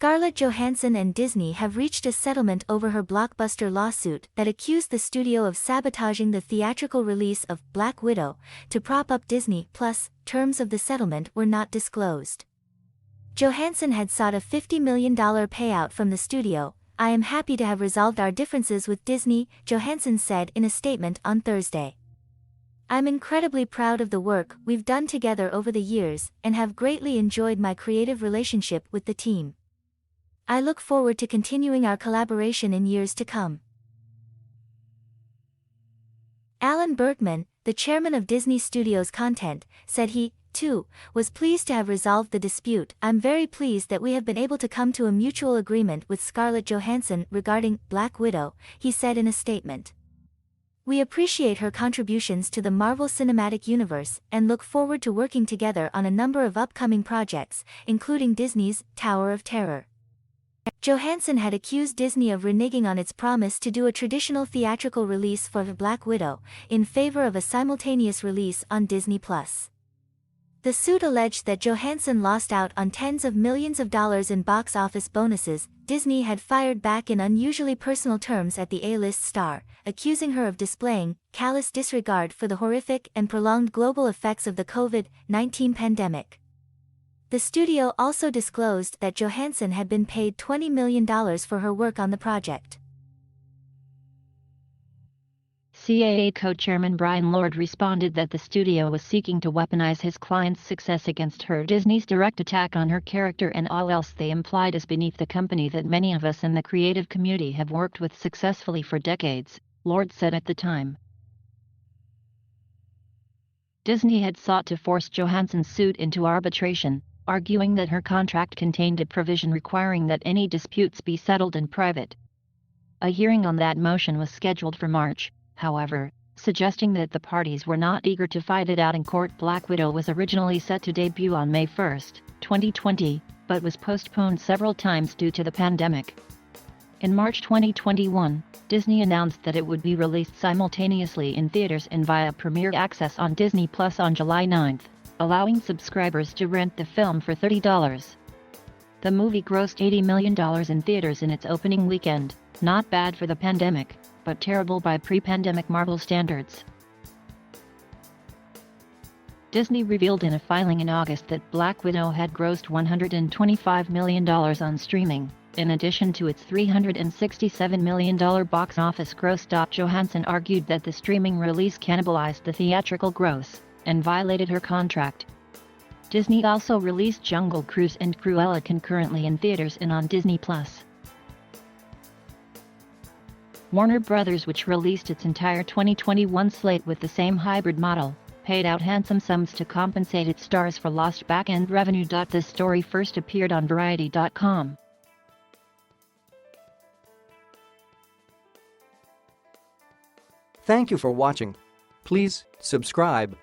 Scarlett Johansson and Disney have reached a settlement over her blockbuster lawsuit that accused the studio of sabotaging the theatrical release of Black Widow. To prop up Disney Plus, terms of the settlement were not disclosed. Johansson had sought a $50 million payout from the studio. "I am happy to have resolved our differences with Disney," Johansson said in a statement on Thursday. "I'm incredibly proud of the work we've done together over the years and have greatly enjoyed my creative relationship with the team. I look forward to continuing our collaboration in years to come." Alan Bergman, the chairman of Disney Studios Content, said he, too, was pleased to have resolved the dispute. "I'm very pleased that we have been able to come to a mutual agreement with Scarlett Johansson regarding Black Widow," he said in a statement. "We appreciate her contributions to the Marvel Cinematic Universe and look forward to working together on a number of upcoming projects, including Disney's Tower of Terror." Johansson had accused Disney of reneging on its promise to do a traditional theatrical release for Black Widow, in favor of a simultaneous release on Disney Plus. The suit alleged that Johansson lost out on tens of millions of dollars in box office bonuses. Disney had fired back in unusually personal terms at the A-list star, accusing her of displaying callous disregard for the horrific and prolonged global effects of the COVID-19 pandemic. The studio also disclosed that Johansson had been paid $20 million for her work on the project. CAA co-chairman Brian Lord responded that the studio was seeking to weaponize his client's success against her. Disney's direct attack on her character and all else they implied is beneath the company that many of us in the creative community have worked with successfully for decades, Lord said at the time. Disney had sought to force Johansson's suit into arbitration, arguing that her contract contained a provision requiring that any disputes be settled in private. A hearing on that motion was scheduled for March, however, suggesting that the parties were not eager to fight it out in court. Black Widow was originally set to debut on May 1, 2020, but was postponed several times due to the pandemic. In March 2021, Disney announced that it would be released simultaneously in theaters and via Premier Access on Disney Plus on July 9, allowing subscribers to rent the film for $30. The movie grossed $80 million in theaters in its opening weekend, not bad for the pandemic, but terrible by pre-pandemic Marvel standards. Disney revealed in a filing in August that Black Widow had grossed $125 million on streaming, in addition to its $367 million box office gross. Johansson argued that the streaming release cannibalized the theatrical gross and violated her contract. Disney also released Jungle Cruise and Cruella concurrently in theaters and on Disney Plus. Warner Bros., which released its entire 2021 slate with the same hybrid model, paid out handsome sums to compensate its stars for lost back-end revenue. This story first appeared on Variety.com. Thank you for watching. Please subscribe.